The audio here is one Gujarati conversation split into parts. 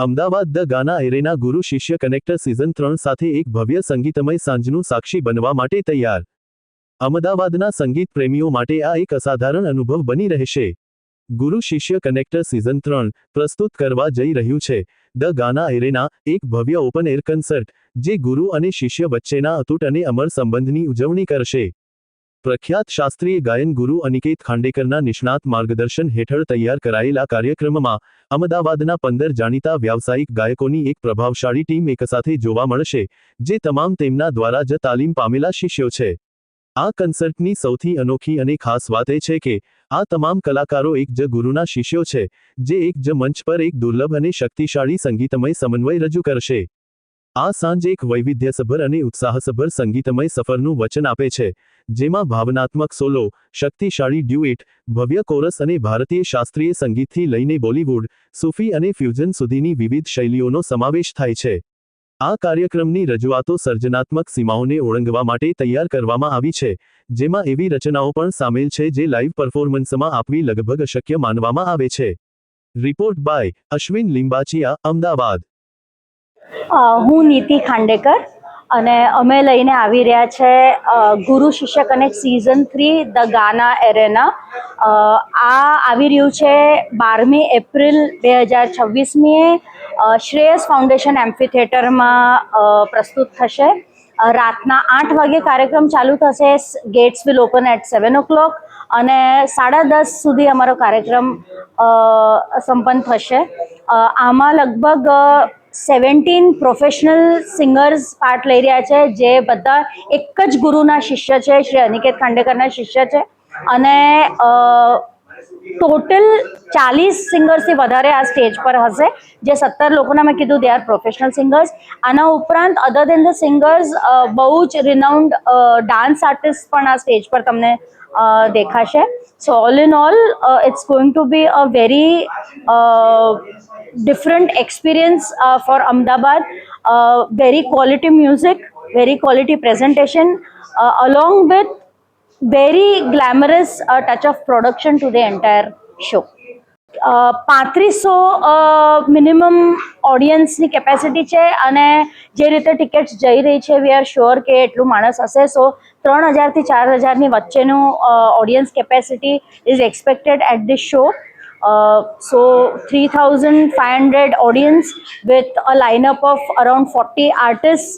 અમદાવાદ ધ ગાના એરેના ગુરુ શિષ્ય કનેક્ટર સિઝન 3 સાથે એક ભવ્ય સંગીતમય સાંજનું સાક્ષી બનવા માટે તૈયાર। અમદાવાદના સંગીત પ્રેમીઓ માટે આ એક અસાધારણ અનુભવ બની રહેશે। ગુરુ શિષ્ય કનેક્ટર સિઝન 3 પ્રસ્તુત કરવા જઈ રહ્યું છે ધ ગાના એરેના, એક ભવ્ય ઓપન એર કન્સર્ટ, જે ગુરુ અને શિષ્ય વચ્ચેના અતૂટ અને અમર સંબંધની ઉજવણી કરશે। પ્રખ્યાત શાસ્ત્રીય ગાયન ગુરુ અનિકેત ખાંડેકરના નિષ્ણાત માર્ગદર્શન હેઠળ તૈયાર કરાયેલ આ કાર્યક્રમમાં અમદાવાદના 15 જાણીતા વ્યાવસાયિક ગાયકોની એક પ્રભાવશાળી ટીમ એકસાથે જોવા મળશે, જે તમામ તેમના દ્વારા જ તાલીમ પામેલા શિષ્યો છે। આ કન્સર્ટની સૌથી અનોખી અને ખાસ વાત એ છે કે આ તમામ કલાકારો એક જ ગુરુના શિષ્યો છે, જે એક જ મંચ પર એક દુર્લભ અને શક્તિશાળી સંગીતમય સમન્વય રજૂ કરશે। આ સાંજ એક વૈવિધ્યસભર અને ઉત્સાહસભર સંગીતમય સફરનું વચન આપે છે, જેમાં ભાવનાત્મક સોલો, શક્તિશાળી ડ્યુએટ, ભવ્ય કોરસ અને ભારતીય શાસ્ત્રીય સંગીતથી લઈને બોલિવૂડ, સૂફી અને ફ્યુઝન સુધીની વિવિધ શૈલીઓનો સમાવેશ થાય છે। આ કાર્યક્રમની રજૂઆતો સર્જનાત્મક સીમાઓને ઓળંગવા માટે તૈયાર કરવામાં આવી છે, જેમાં એવી રચનાઓ પણ સામેલ છે જે લાઇવ પરફોર્મન્સમાં આપવી લગભગ અશક્ય માનવામાં આવે છે। Report by Ashwin Limbachiya, Ahmedabad. હું નીતિ ખાંડેકર અને અમે લઈને આવી રહ્યા છે ગુરુ શિષ્ય કનેક્ટ સિઝન 3 ધ ગાના એરેના। આ આવી રહ્યું છે 12મી એપ્રિલ 2026 શ્રેયસ ફાઉન્ડેશન એમ્ફીથિયેટરમાં પ્રસ્તુત થશે। રાતના 8 વાગે કાર્યક્રમ ચાલુ થશે। Gates will open at 7 o'clock અને 10:30 સુધી અમારો કાર્યક્રમ સંપન્ન થશે। આમાં લગભગ 17 પ્રોફેશનલ સિંગર્સ પાર્ટ લઈ રહ્યા છે, જે બધા એક જ ગુરુના શિષ્ય છે, શ્રી અનિકેત ખાંડેકરના શિષ્ય છે, અને ટોટલ 40 સિંગર્સથી વધારે આ સ્ટેજ પર હશે, જે 17 લોકોના મેં કીધું દે આર પ્રોફેશનલ સિંગર્સ। આના ઉપરાંત અધર દેન ધ સિંગર્સ બહુ જ રિનાઉન્ડ ડાન્સ આર્ટિસ્ટ પણ આ સ્ટેજ પર તમને દેખાશે। So all in all it's going to be a very different experience for Ahmedabad, very quality music, very quality presentation, along with very glamorous touch of production to the entire show. 3500 minimum ઓડિયન્સની કેપેસિટી છે, અને જે રીતે ટિકિટ્સ જઈ રહી છે વી આર શ્યોર કે એટલું માણસ હશે। સો 3000 થી 4000ની વચ્ચેનું audience capacity is expected at this show. So 3,500 audience with a lineup of around 40 artists,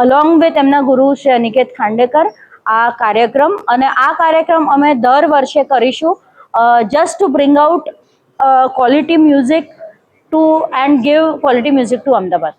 along with એમના ગુરુ શ્રી અનિકેત ખાંડેકર। આ કાર્યક્રમ અમે દર વર્ષે કરીશું, just to bring out quality music to and give quality music to Ahmedabad.